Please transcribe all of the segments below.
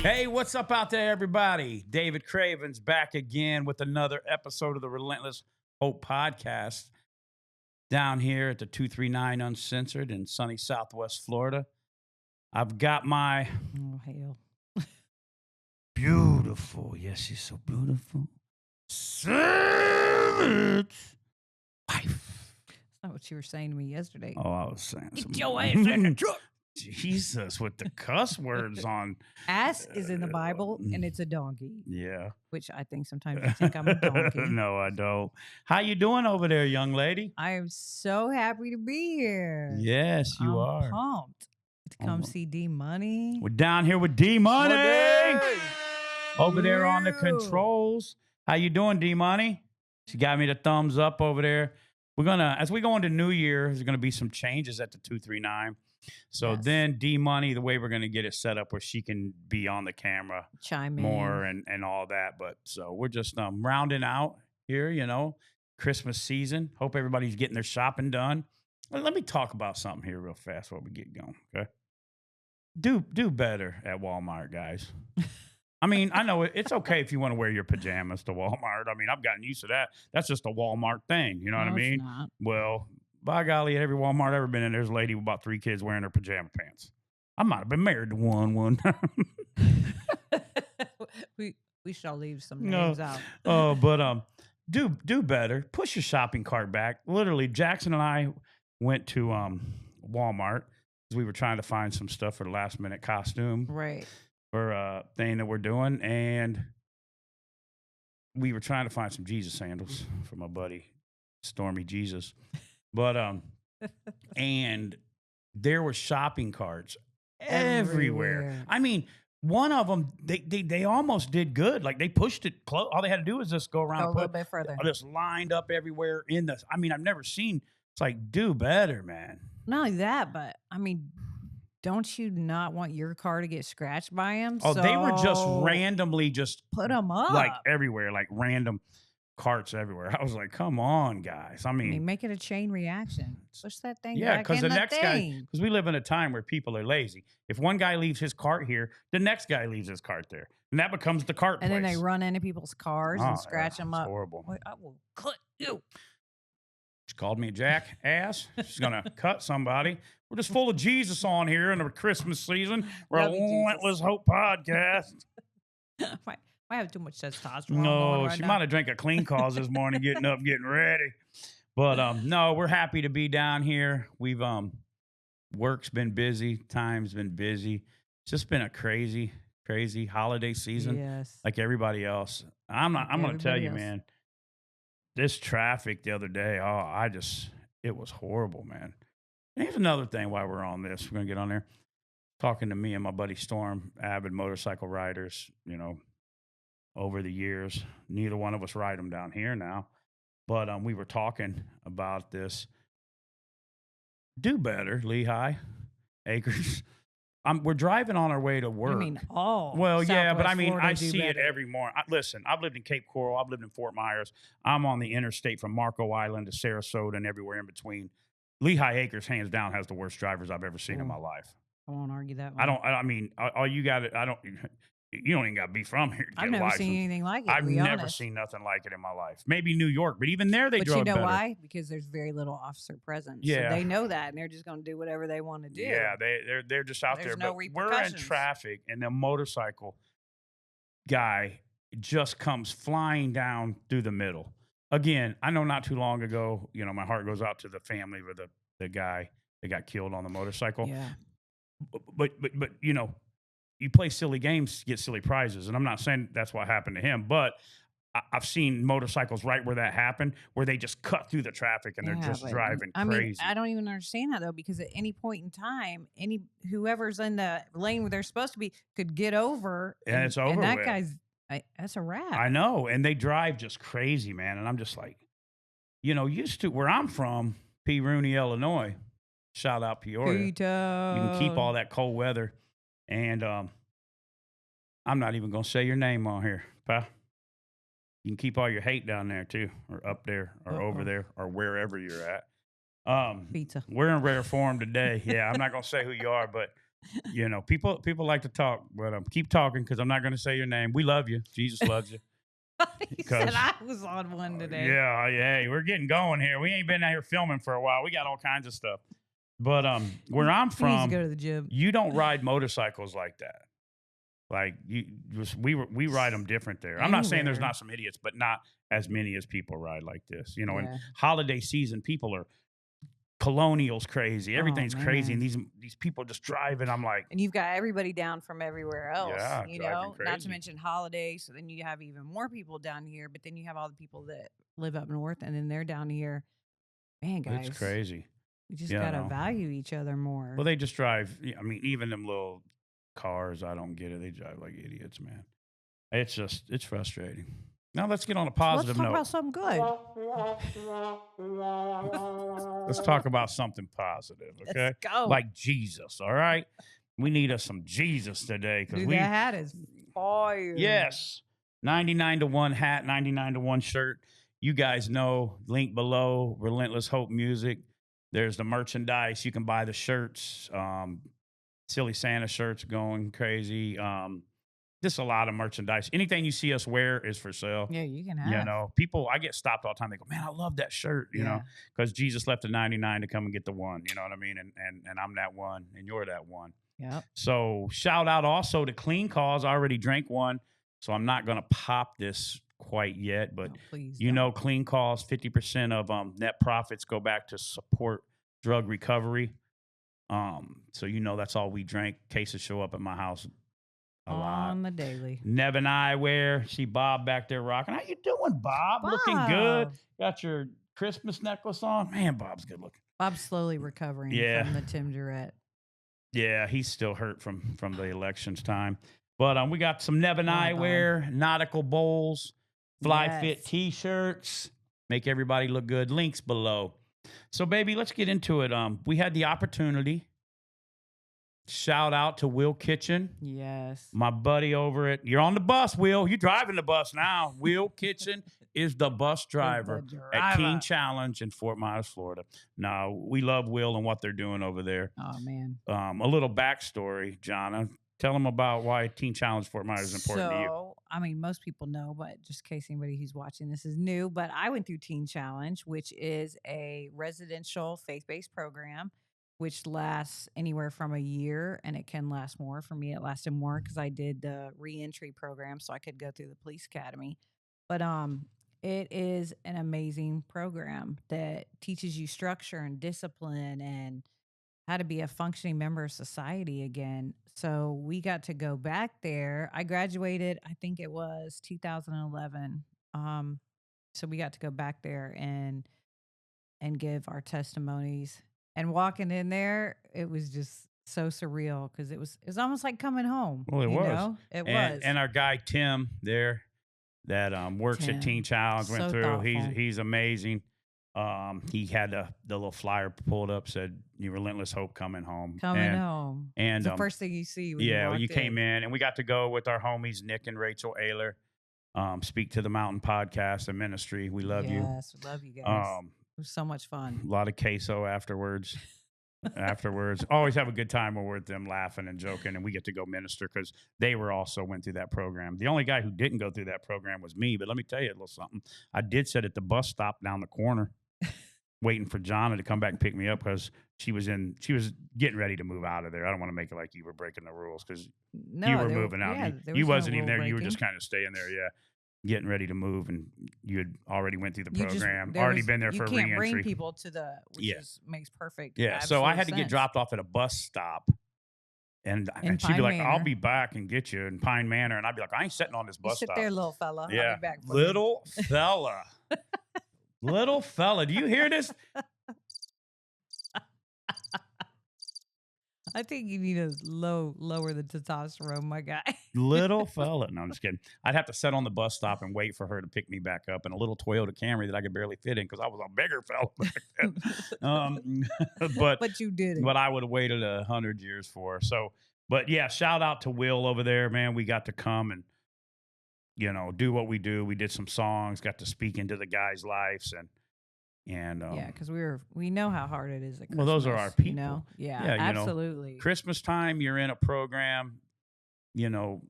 Hey, what's up out there, everybody? David Craven's back again with another episode of the Relentless Hope Podcast down here at the 239 Uncensored in sunny Southwest Florida. I've got my hell. beautiful, yes, she's so beautiful, savage wife. That's not what you were saying to me yesterday. Oh, I was saying some... Get your ass in the truck. Jesus, with the cuss words on. Ass is in the Bible, and it's a donkey. Yeah. Which I think sometimes you think I'm a donkey. No, I don't. How you doing over there, young lady? I am so happy to be here. Yes, you are. Pumped to come see D Money. We're down here with D Money over there on the controls. How you doing, D Money? She got me the thumbs up over there. We're gonna, as we go into New Year, there's gonna be some changes at the 239. So then D Money, the way we're going to get it set up where she can be on the camera chime more and all that. But so we're just rounding out here, you know, Christmas season. Hope everybody's getting their shopping done. Let me talk about something here real fast before we get going. Okay. Do better at Walmart, guys. I mean, I know it's okay if you want to wear your pajamas to Walmart. I mean, I've gotten used to that. That's just a Walmart thing. You know what I mean? It's not. Well, by golly, at every Walmart I've ever been in, there's a lady with about 3 kids wearing her pajama pants. I might have been married to one time. we shall leave some names out. But do better. Push your shopping cart back. Literally, Jackson and I went to Walmart because we were trying to find some stuff for the last minute costume. Right. For a thing that we're doing. And we were trying to find some Jesus sandals for my buddy, Stormy Jesus. But and there were shopping carts everywhere. I mean, one of them they almost did good. Like they pushed it close. All they had to do was just go around, a little bit further. Just lined up everywhere in the. I mean, I've never seen. It's like do better, man. Not only that, but I mean, don't you not want your car to get scratched by him? Oh, they were just randomly just put them up like everywhere, like random carts everywhere. I was like, come on, guys. I mean, make it a chain reaction. Push that thing yeah, because the next guy, because we live in a time where people are lazy. If one guy leaves his cart here, the next guy leaves his cart there. And that becomes the cart and place. Then they run into people's cars and scratch them up. Horrible. Wait, I will cut you. She called me a jackass. She's going to cut somebody. We're just full of Jesus on here in the Christmas season. We're a Relentless Hope Podcast. I have too much testosterone. No, she might have drank a Clean Cause this morning, getting up, getting ready. But no, we're happy to be down here. We've work's been busy, time's been busy. It's just been a crazy holiday season. Yes. Like everybody else. I'm gonna tell you, man, this traffic the other day, it was horrible, man. And here's another thing why we're on this. We're gonna get on there. Talking to me and my buddy Storm, avid motorcycle riders, you know, over the years. Neither one of us ride them down here now. But we were talking about this. Do better, Lehigh Acres. We're driving on our way to work. I mean, all well, yeah, but I mean, Florida I see it every morning. Listen, I've lived in Cape Coral. I've lived in Fort Myers. I'm on the interstate from Marco Island to Sarasota and everywhere in between. Lehigh Acres, hands down, has the worst drivers I've ever seen in my life. I won't argue that one. I mean, all you got it. You don't even got to be from here. I've never seen anything like it. I've never seen nothing like it in my life. Maybe New York, but even there they drove better. But you know why? Because there's very little officer presence. Yeah. So they know that, and they're just going to do whatever they want to do. Yeah, they're just out there. No but we're in traffic, and the motorcycle guy just comes flying down through the middle. Again, I know not too long ago, you know, my heart goes out to the family of the guy that got killed on the motorcycle. Yeah. But you know, you play silly games to get silly prizes. And I'm not saying that's what happened to him, but I've seen motorcycles right where that happened, where they just cut through the traffic and they're just driving crazy. I mean, I don't even understand that, though, because at any point in time, whoever's in the lane where they're supposed to be could get over. And it's over. And that guy's, that's a wrap. I know. And they drive just crazy, man. And I'm just like, you know, used to where I'm from, P. Rooney, Illinois. Shout out Peoria. You can keep all that cold weather. And I'm not even going to say your name on here, pal. You can keep all your hate down there, too, or up there, or over there, or wherever you're at. Pizza. We're in rare form today. Yeah, I'm not going to say who you are, but you know, people like to talk, but keep talking because I'm not going to say your name. We love you. Jesus loves you. He said I was on one today. Yeah, we're getting going here. We ain't been out here filming for a while. We got all kinds of stuff. But where I'm He needs to from, go to the gym. you don't ride motorcycles like that. Like we ride them different there. I'm not saying there's Anywhere. not some idiots, but not as many as people ride like this. You know, in Yeah. holiday season, people are colonials crazy. Everything's crazy, and man. these people just drive, and I'm like, And you've got everybody down from everywhere else, Yeah, you driving know, not to crazy. mention holidays. So then you have even more people down here, but then you have all the people that live up north and then they're down here. Man, guys, it's crazy. we just You got to know. value each other more. Well, they just drive. I mean, even them little cars, I don't get it. They drive like idiots, man. It's frustrating. Now let's get on a positive Let's talk note. about something good. Let's talk about something positive, okay? Let's go. Like Jesus, all right? We need us some Jesus today because Dude, that hat is fire. Yes, 99 to 1 hat, 99 to 1 shirt. You guys know, link below, Relentless Hope Music. There's the merchandise. You can buy the shirts. Silly Santa shirts going crazy. Just a lot of merchandise. Anything you see us wear is for sale. Yeah, you can have. You know, people, I get stopped all the time. They go, man, I love that shirt, you know, because Jesus left the 99 to come and get the one. You know what I mean? And I'm that one, and you're that one. Yep. So shout out also to Clean Cause. I already drank one, so I'm not going to pop this quite yet. But you know, Clean Cause, 50% of net profits go back to support drug recovery. So you know that's all we drank. Cases show up at my house a lot. On the daily. Neven Eyewear. See Bob back there rocking. How you doing, Bob? Looking good. Got your Christmas necklace on. Man, Bob's good looking. Bob's slowly recovering from the Tim Durrett. Yeah, he's still hurt from the elections time. But we got some Neven Eyewear, Nautical bowls, Flyfit t-shirts. Make everybody look good. Links below. So, baby, let's get into it. We had the opportunity. Shout out to Will Kitchen. Yes. My buddy over at, you're on the bus, Will. You're driving the bus now. Will Kitchen is the bus driver at Teen Challenge in Fort Myers, Florida. Now, we love Will and what they're doing over there. Oh, man. A little backstory, Jahnna. Tell them about why Teen Challenge Fort Myers is important to you. So, I mean, most people know, but just in case anybody who's watching this is new, but I went through Teen Challenge, which is a residential faith-based program, which lasts anywhere from a year, and it can last more. For me, it lasted more because I did the reentry program, so I could go through the police academy. But it is an amazing program that teaches you structure and discipline and how to be a functioning member of society again. So we got to go back there. I graduated, I think it was 2011. So we got to go back there and give our testimonies. And walking in there, it was just so surreal because it was almost like coming home. Well, it was. Know? It was. And our guy Tim there that works at Teen Challenge went through. Thoughtful. He's amazing. He had the little flyer pulled up, said Relentless Hope coming home. Home. And it's the first thing you see when you came in, and we got to go with our homies Nick and Rachel Ayler, speak to the Mountain Podcast and Ministry. We love you. Yes, we love you guys. It was so much fun. A lot of queso afterwards. Always have a good time when we're with them laughing and joking, and we get to go minister because they also went through that program. The only guy who didn't go through that program was me, but let me tell you a little something. I did sit at the bus stop down the corner waiting for Jahnna to come back and pick me up because she was getting ready to move out of there. I don't want to make it like you were breaking the rules because you were moving out. You wasn't even there. You were just kind of staying there. Yeah. Getting ready to move, and you had already went through the program, been there for reentry. You can't bring people to which makes perfect. Yeah, so I had to get dropped off at a bus stop, and she'd be like, I'll be back and get you in Pine Manor, and I'd be like, I ain't sitting on this bus stop. Sit there, little fella. Yeah, I'll be back little fella. Little fella, do you hear this? I think you need to lower the testosterone, my guy. Little fella. No, I'm just kidding. I'd have to sit on the bus stop and wait for her to pick me back up in a little Toyota Camry that I could barely fit in because I was a bigger fella back then. But you did it. But I would have waited 100 years for her. So, but yeah, shout out to Will over there, man. We got to come and, do what we do. We did some songs, got to speak into the guys' lives, and And Yeah, because we know how hard it is at well, those are our Christmas, you people. know? Yeah, Yeah, absolutely. Christmas time, you're in a program, you know,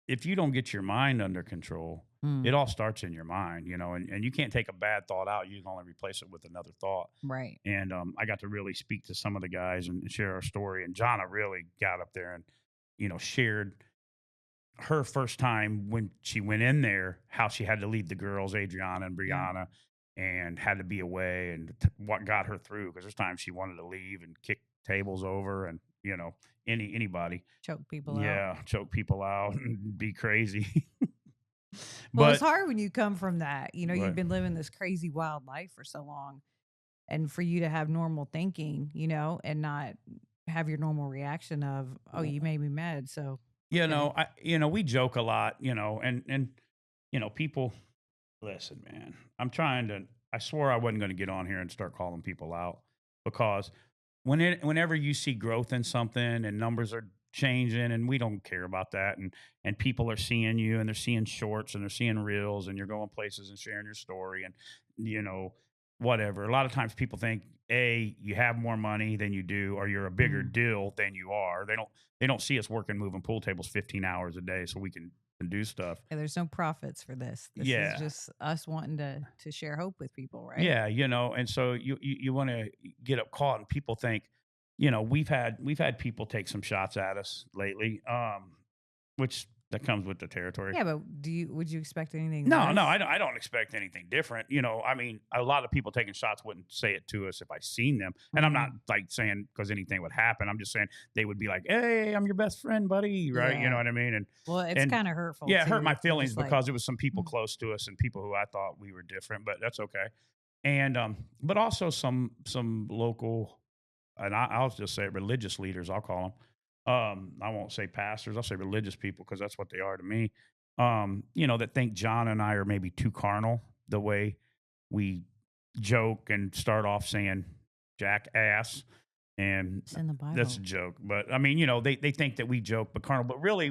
if you don't get your mind under control, Mm, it all starts in your mind, and you can't take a bad thought out. You can only replace it with another thought. right. And I got to really speak to some of the guys and share our story. And Jahnna really got up there and, shared her first time when she went in there, how she had to lead the girls, Adriana and Yeah. Brianna, and had to be away, and what got her through. Because there's times she wanted to leave and kick tables over, and anybody, Choke people out. yeah, choke people out and be crazy. Well, it's But hard when you come from that. You know, you've right, been living this crazy wild life for so long. And for you to have normal thinking, and not have your normal reaction of, oh, you made me mad. So, okay. we joke a lot, and people. Listen, man, I'm trying to. I swore I wasn't going to get on here and start calling people out because whenever you see growth in something and numbers are changing, and we don't care about that, and people are seeing you and they're seeing shorts and they're seeing reels and you're going places and sharing your story and you know whatever. A lot of times people think you have more money than you do, or you're a bigger Mm. deal than you are. They don't see us working moving pool tables 15 hours a day so we can do stuff. Yeah, there's no profits for this. This is Yeah. just us wanting to share hope with people, right? Yeah, and so you want to get up caught, and people think, we've had people take some shots at us lately, which that comes with the territory. Yeah, but would you expect anything No, no, less? I don't expect anything different. I mean, a lot of people taking shots wouldn't say it to us if I seen them, and I'm not Mm, like saying because anything would happen. I'm just saying they would be like, "Hey, I'm your best friend, buddy," right? You know yeah. what I mean? And Well, it's and kind of hurtful yeah, it hurt too my if you're feelings just like, because it was some people "Mm, close to us and people who I thought we were different, but that's okay. And but also some local, and I'll just say religious leaders. I'll call them. I won't say pastors. I'll say religious people because that's what they are to me. That think John and I are maybe too carnal the way we joke and start off saying jackass, and it's in the that's a Bible." joke. But I mean, they think that we joke, but carnal. But really,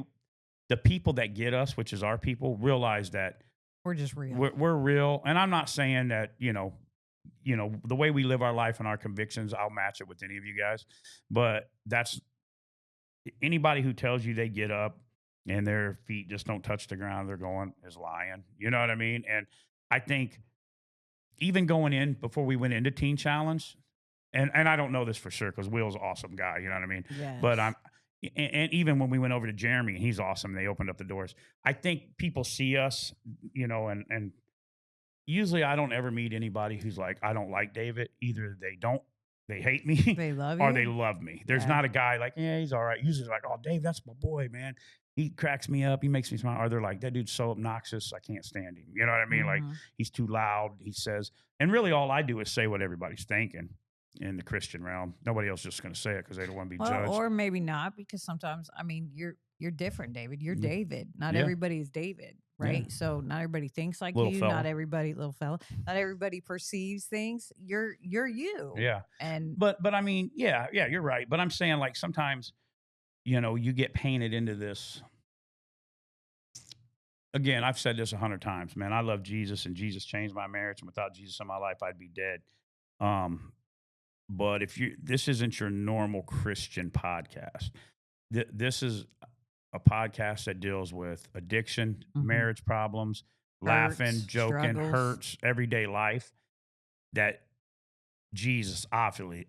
the people that get us, which is our people, realize that We're just real. we're real. And I'm not saying that the way we live our life and our convictions, I'll match it with any of you guys. But that's anybody who tells you they get up and their feet just don't touch the ground, they're going is lying. You know what I mean? And I think even going in before we went into Teen Challenge, and I don't know this for sure because Will's an awesome guy. You know what I mean? But Yes. and even when we went over to Jeremy, he's awesome. They opened up the doors. I think people see us, and usually I don't ever meet anybody who's like, I don't like David. Either they hate me They love or they you? love me. There's Yeah. not a guy like, yeah, he's all right. Usually like, oh, Dave, that's my boy, man. He cracks me up. He makes me smile. Or they're like, that dude's so obnoxious. I can't stand him. You know what I mean? Like Mhm. he's too loud. He says, and really all I do is say what everybody's thinking in the Christian realm. Nobody else is just going to say it because they don't want to be Well, judged. or maybe not, because sometimes, I mean, you're different, David. You're Mm, David. Not yeah. everybody is David, Yeah. right? So not everybody thinks like Little you. Not fella. everybody, little fella. Not everybody perceives things. You're you, Yeah. and But I mean, yeah, you're right. But I'm saying like sometimes, you get painted into this. Again, I've said this 100 times, man. I love Jesus and Jesus changed my marriage. And without Jesus in my life, I'd be dead. Um, but if this isn't your normal Christian podcast, this is a podcast that deals with addiction, mhm, marriage problems, laughing, hurts, joking, struggles, hurts, everyday life that Jesus obviously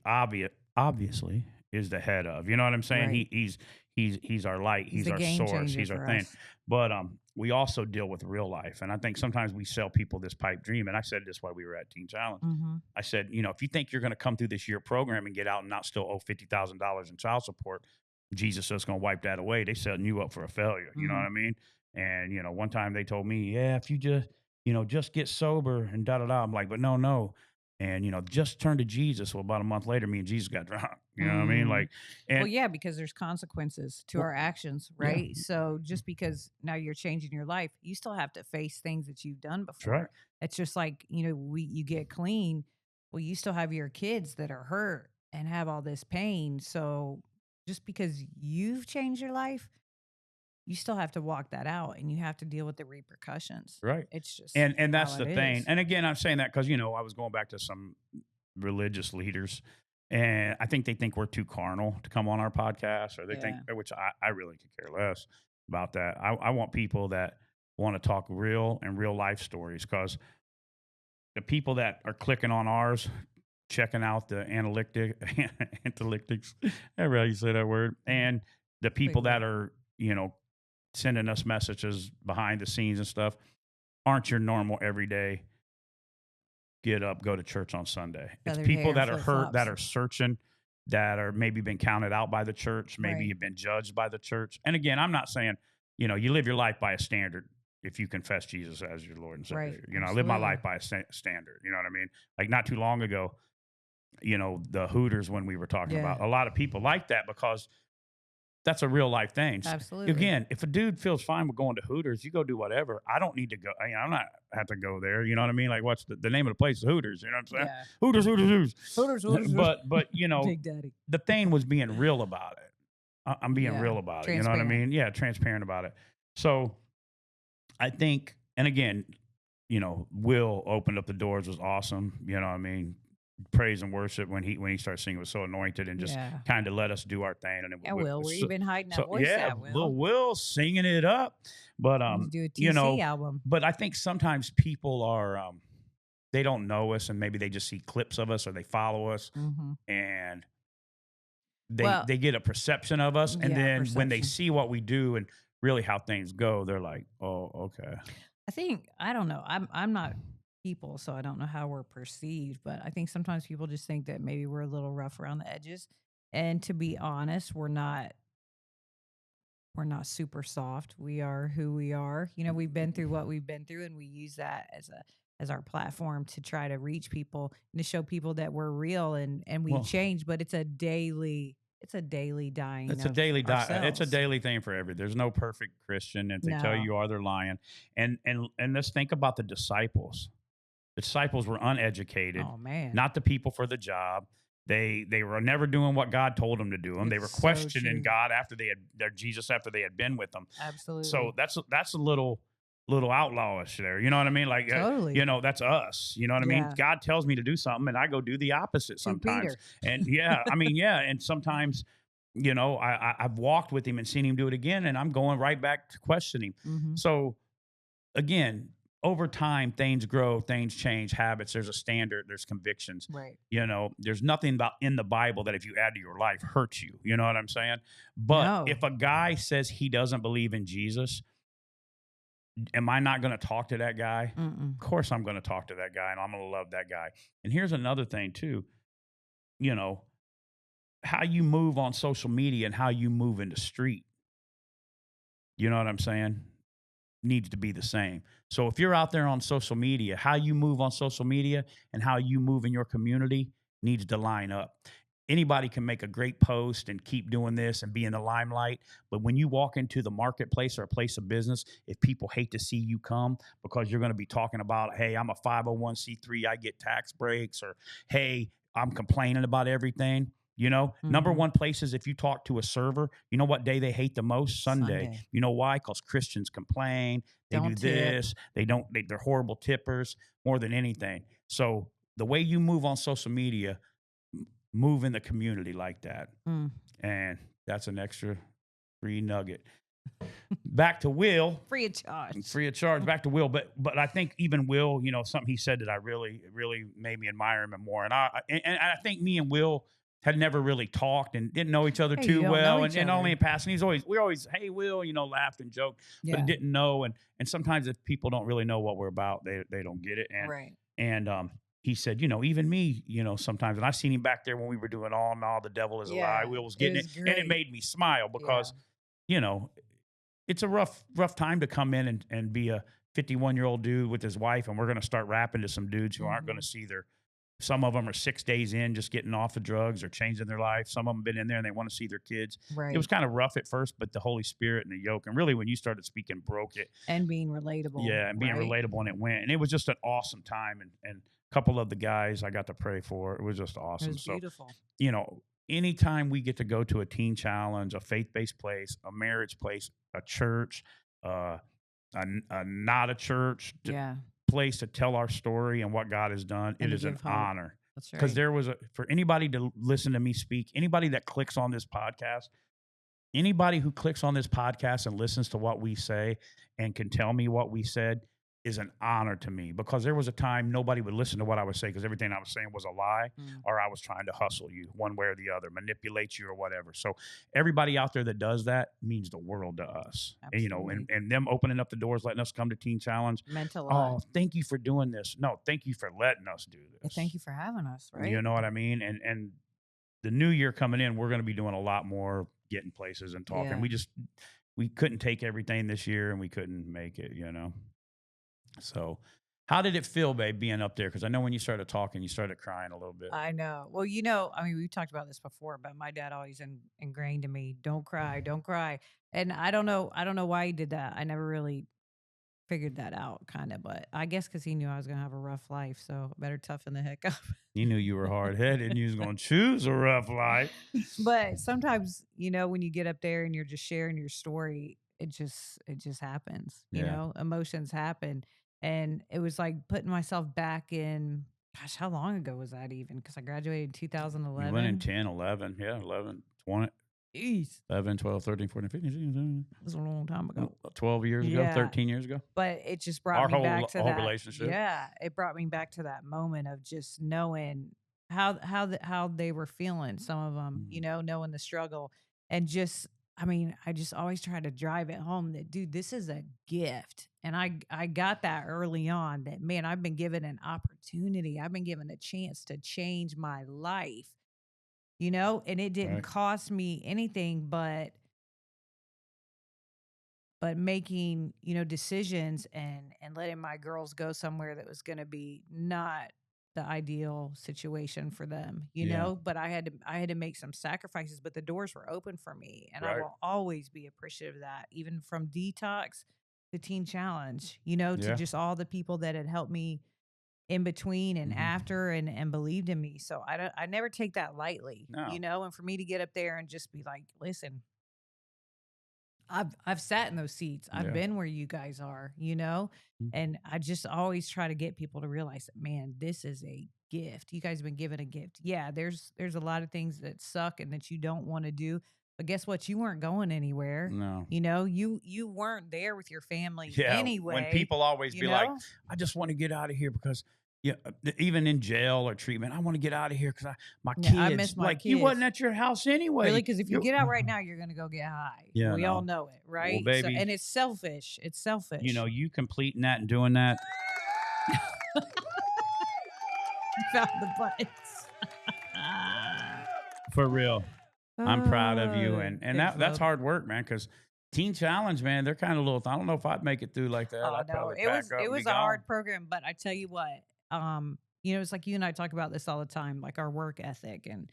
is the head of. You know what I'm saying? right? He's our light, He's he's the our game source, changer he's our for thing. us. But we also deal with real life. And I think sometimes we sell people this pipe dream. And I said this while we were at Teen Challenge. Hmm. I said, if you think you're going to come through this year program and get out and not still owe $50,000 in child support, Jesus is going to wipe that away. They setting you up for a failure. You know what Mm. I mean? And one time they told me, yeah, if you just get sober and da da da. I'm like, but no. And just turn to Jesus. Well, about a month later, me and Jesus got drunk. You know what I mean? Mm. Like, Well, and yeah, because there's consequences to well, our actions, yeah, right? So just because now you're changing your life, you still have to face things that you've done that's right. before. It's just like, you get clean. Well, you still have your kids that are hurt and have all this pain. So just because you've changed your life you still have to walk that out and you have to deal with the repercussions. Right. It's just And that's how the it thing. is. And again, I'm saying that because, I was going back to some religious leaders, and I think they think we're too carnal to come on our podcast, or they think, Yeah. which I really could care less about that. I want people that want to talk real and real life stories, because the people that are clicking on ours, checking out the analytics, I really say that word, and the people that are, sending us messages behind the scenes and stuff, aren't your normal everyday get up, go to church on Sunday. It's Feathered people hair, that are hurt, that flip-flops. are searching, that are maybe been counted out by the church, maybe Right. you've been judged by the church. And again, I'm not saying, you live your life by a standard if you confess Jesus as your Lord and Savior. Right. I live my life Absolutely. by a standard. You know what I mean? Like not too long ago, the Hooters, when we were talking Yeah. about, a lot of people like that because that's a real life thing. Absolutely. Again, if a dude feels fine with going to Hooters, you go do whatever. I don't need to go. I'm not have to go there. You know what I mean? Like, what's the name of the place? Is Hooters. You know what I'm saying? Yeah. Hooters, Hooters, Hooters. Hooters. But Big Daddy. the thing was being real about it. I'm being Yeah. real about it. You know what I Transparent. mean? Yeah, transparent about it. So I think, and again, Will opened up the doors, was awesome. You know what I mean? Praise and worship when he started singing was so anointed, and just Yeah. kind of let us do our thing. And Yeah, Will, where you been hiding that so voice yeah, at, Will? little Will singing it up. But You do a TC album. but I think sometimes people are they don't know us, and maybe they just see clips of us or they follow us, Mm-hmm. and Well, they get a perception of us, and yeah, then when they perception. see what we do and really how things go, they're like, oh, okay. I don't know. I'm not people, so I don't know how we're perceived, but I think sometimes people just think that maybe we're a little rough around the edges. And to be honest, we're not super soft. We are who we are. We've been through what we've been through, and we use that as our platform to try to reach people and to show people that we're real and we Well, change, but it's a daily dying it's a of daily it's a ourselves. daily thing for every. There's no perfect Christian. If they tell you No. you are, they're lying. And let's think about the disciples. The disciples were uneducated, Oh man. not the people for the job. They were never doing what God told them to do. Them. They were It's so questioning true. God after they had their Jesus after they had been with them. Absolutely. So that's a little outlawish there. You know what I mean? Like Totally. that's us. You know what I mean? Yeah. God tells me to do something, and I go do the opposite To sometimes. Peter. And yeah, I mean, yeah, and sometimes. I've walked with him and seen him do it again, and I'm going right back to questioning. Mm-hmm. So again, over time, things grow, things change, habits. There's a standard. There's convictions. Right. There's nothing about in the Bible that if you add to your life hurts you. You know what I'm saying? But No. if a guy says he doesn't believe in Jesus, am I not going to talk to that guy? Mm-mm. Of course, I'm going to talk to that guy, and I'm going to love that guy. And here's another thing too. How you move on social media and how you move in the street. You know what I'm saying? Needs to be the same. So if you're out there on social media, how you move on social media and how you move in your community needs to line up. Anybody can make a great post and keep doing this and be in the limelight. But when you walk into the marketplace or a place of business, if people hate to see you come because you're going to be talking about, hey, I'm a 501c3, I get tax breaks, or hey, I'm complaining about everything. Number Mhm. one places, if you talk to a server, you know what day they hate the most? Sunday. You know why? Because Christians complain. They Don't do tip. this. They're horrible tippers more than anything. So the way you move on social media, move in the community like that. Mm. And that's an extra free nugget. Back to Will. Free of charge. Free of charge. Back to Will. But I think even Will, something he said that I really, really made me admire him more. And I think me and Will had never really talked and didn't know each other Hey, you too don't well. know And, each and only other. in passing. We're always, hey Will, laughed and joked, but Yeah. didn't know. And sometimes if people don't really know what we're about, they don't get it. Right. And he said, even me, sometimes, and I seen him back there when we were doing all in all, the devil is a lie. Yeah, Will was it getting was it, and it great. made me smile because, it's a rough time to come in and be a 51-year-old dude with his wife, and we're going to start rapping to some dudes who aren't going to see some of them are 6 days in just getting off the drugs or changing their life. Some of them been in there and they want to see their kids. Right. It was kind of rough at first, but the Holy Spirit and the yoke, and really when you started speaking, broke it. And being relatable. Yeah, and being right? relatable, and it went. And it was just an awesome time. And a couple of the guys I got to pray for, it was just It awesome. was So, beautiful. anytime we get to go to a teen challenge, a faith-based place, a marriage place, a church, uh, a not a church Yeah. place to tell our story and what God has done, And it to is an give hope. honor. That's Because right. there was for anybody to listen to me speak, anybody that clicks on this podcast, anybody who clicks on this podcast and listens to what we say and can tell me what we said is an honor to me, because there was a time nobody would listen to what I was saying because everything I was saying was a lie, or I was trying to hustle you one way or the other, manipulate you or whatever. So everybody out there that does that means the world to us. And, Absolutely. and them opening up the doors, letting us come to Teen Challenge. Meant a lot. Oh, thank you for doing this. No, thank you for letting us do this. Thank you for having us, right? You know what I mean? And the new year coming in, we're going to be doing a lot more getting places and talking. Yeah. We couldn't take everything this year and we couldn't make it, So how did it feel, babe, being up there? Because I know when you started talking, you started crying a little bit. I know. Well, I mean, we've talked about this before, but my dad always ingrained in me, don't cry, don't cry. And I don't know why he did that. I never really figured that out, kind of, but I guess because he knew I was going to have a rough life, so better toughen the heck up. He knew you were hard-headed and you was going to choose a rough life. But sometimes, when you get up there and you're just sharing your story, it just happens. Emotions happen. And it was like putting myself back in, gosh, how long ago was that even? Because I graduated in 2011. You went in 10, 11, 11, 20. Jeez. 11, 12, 13, 14, 15, 16, That was a long time ago. 12 years ago, 13 years ago. But it just brought me back to that relationship. Yeah, it brought me back to that moment of just knowing how they were feeling. Some of them, knowing the struggle, and just, I mean, I just always try to drive it home that, dude, this is a gift. And I got that early on, that, man, I've been given an opportunity. I've been given a chance to change my life. And it didn't cost me anything but making, decisions and letting my girls go somewhere that was going to be not the ideal situation for them, but I had to make some sacrifices, but the doors were open for me, and I will always be appreciative of that, even from detox to Teen Challenge, to just all the people that had helped me in between and after and believed in me. So I never take that lightly, and for me to get up there and just be like, listen, I've sat in those seats. I've been where you guys are, and I just always try to get people to realize that, man, this is a gift. You guys have been given a gift. Yeah, there's a lot of things that suck and that you don't want to do. But guess what? You weren't going anywhere. No. You weren't there with your family anyway. When people always be like, I just want to get out of here because even in jail or treatment, I want to get out of here because my kids. I miss my kids. You wasn't at your house anyway. Really? Because if you get out right now, you're going to go get high. Yeah, we all know it, right? Well, baby, and it's selfish. It's selfish. You completing that and doing that. Found the buttons. For real. I'm proud of you. And that's hard work, man, because Teen Challenge, man, they're kind of little. I don't know if I'd make it through like that. Oh, no. It was a hard program, but I tell you what, it's like you and I talk about this all the time, like our work ethic, and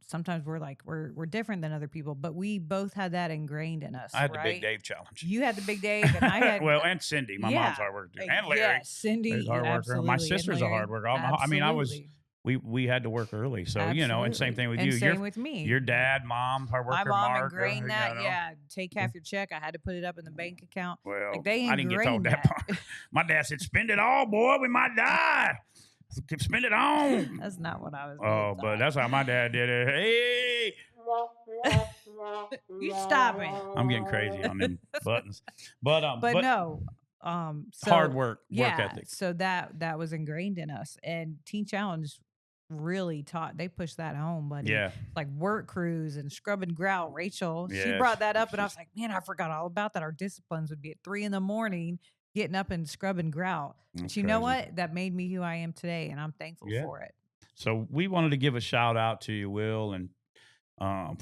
sometimes we're like we're different than other people, but we both had that ingrained in us. I had the Big Dave challenge. You had the Big Dave, and I had and Cindy, my mom's hard worker too, and Larry. Yes, Cindy, hard worker. Absolutely. My sister's a hard worker. I mean, we had to work early, so absolutely. And same thing with and you. Same with me. Your dad, mom, hard worker. My mom Mark, ingrained that. Yeah, take half your check. I had to put it up in the bank account. Well, they I didn't get told that part. My dad said, "Spend it all, boy. We might die. Spend it on." That's not what I was. Oh, but that's how my dad did it. Hey. You stop it. I'm getting crazy on them buttons. But no. So, hard work ethic. So that was ingrained in us, and Teen Challenge really they pushed that home, buddy. Yeah. Like work crews and scrub and grout. Rachel, she brought that up, and I was like, man, I forgot all about that. Our disciplines would be at 3 a.m, getting up and scrub and grout. But you know what? That made me who I am today, and I'm thankful for it. So we wanted to give a shout out to you, Will, and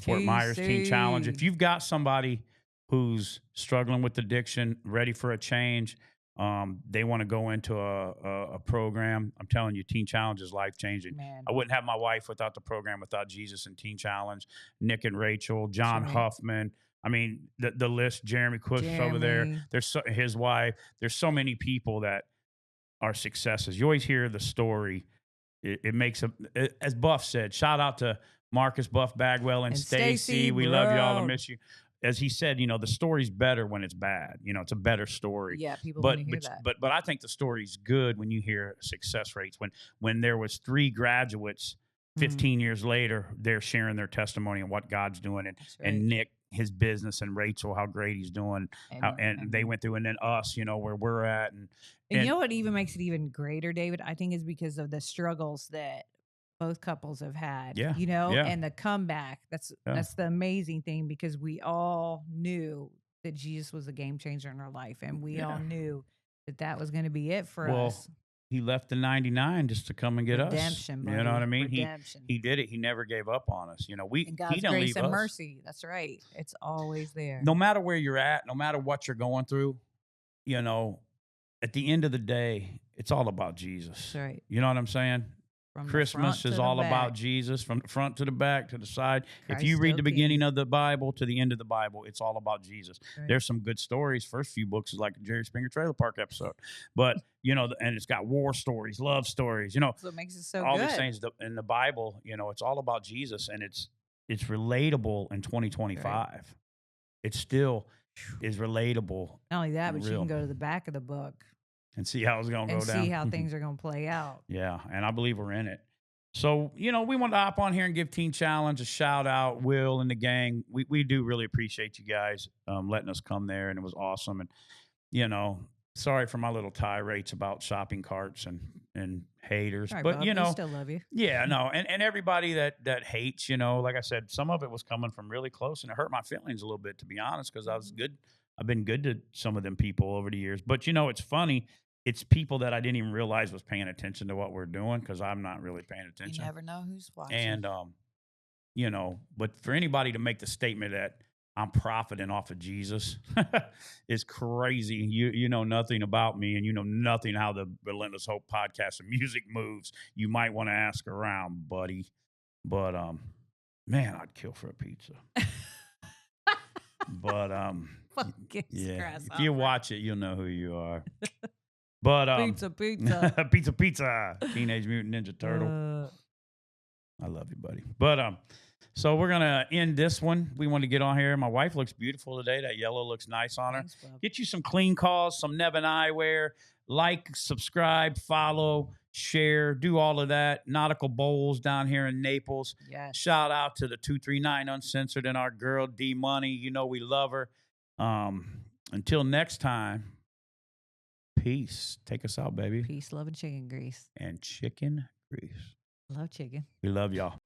Fort Myers Teen Challenge. If you've got somebody who's struggling with addiction, ready for a change, they want to go into a program, I'm telling you, Teen Challenge is life-changing. Man. I wouldn't have my wife without the program, without Jesus and Teen Challenge, Nick and Rachel, John Huffman. I mean, the list, Jeremy Cush over there. There's his wife. There's so many people that are successes. You always hear the story. It makes as Buff said, shout out to Marcus Buff Bagwell and Stacy. We love y'all. I miss you. As he said, the story's better when it's bad. It's a better story. Yeah, people want to hear that. But I think the story's good when you hear success rates. When there was 3 graduates 15 years later, they're sharing their testimony and what God's doing, and Nick, his business, and Rachel, how great he's doing, and they went through, and then us, where we're at, and you know what even makes it even greater, David? I think is because of the struggles that both couples have had, and the comeback. That's the amazing thing, because we all knew that Jesus was a game changer in our life, and we all knew that was going to be it for us. He left the 99 just to come and get Redemption, us. buddy. You know what I mean? Redemption. He did it. He never gave up on us. And God's he didn't grace leave and us. mercy. That's right. It's always there. No matter where you're at, no matter what you're going through, at the end of the day, it's all about Jesus. That's right. You know what I'm saying? From Christmas is all about Jesus, from the front to the back to the side. If you read the beginning of the Bible to the end of the Bible, it's all about Jesus. Right. There's some good stories. First few books is like the Jerry Springer Trailer Park episode. But, and it's got war stories, love stories, That's what makes it so all good. These things in the Bible, it's all about Jesus, and it's relatable in 2025. Right. It still is relatable. Not only that, but you can go to the back of the book and see how it's going to go down. And see how things are going to play out. Yeah, and I believe we're in it. So, we want to hop on here and give Teen Challenge a shout out, Will and the gang. We do really appreciate you guys letting us come there, and it was awesome. And, sorry for my little tirades about shopping carts and haters. Right, but, Bob, we still love you. Yeah, no, and everybody that hates, like I said, some of it was coming from really close, and it hurt my feelings a little bit, to be honest, because I've been good to some of them people over the years. But, it's funny. It's people that I didn't even realize was paying attention to what we're doing, because I'm not really paying attention. You never know who's watching. And, but for anybody to make the statement that I'm profiting off of Jesus is crazy. You know nothing about me, and you know nothing how the Relentless Hope podcast and music moves. You might want to ask around, buddy. But, man, I'd kill for a pizza. But, yeah, if you watch it, you'll know who you are. But pizza, Teenage Mutant Ninja Turtle. I love you, buddy. But so we're gonna end this one. We want to get on here. My wife looks beautiful today. That yellow looks nice on her. Thanks, get you some clean calls, some Neven eyewear. Like, subscribe, follow, share, do all of that. Nautical Bowls down here in Naples. Yes. Shout out to the 239 Uncensored and our girl D Money. We love her. Until next time. Peace. Take us out, baby. Peace, love, and chicken grease. And chicken grease. Love chicken. We love y'all.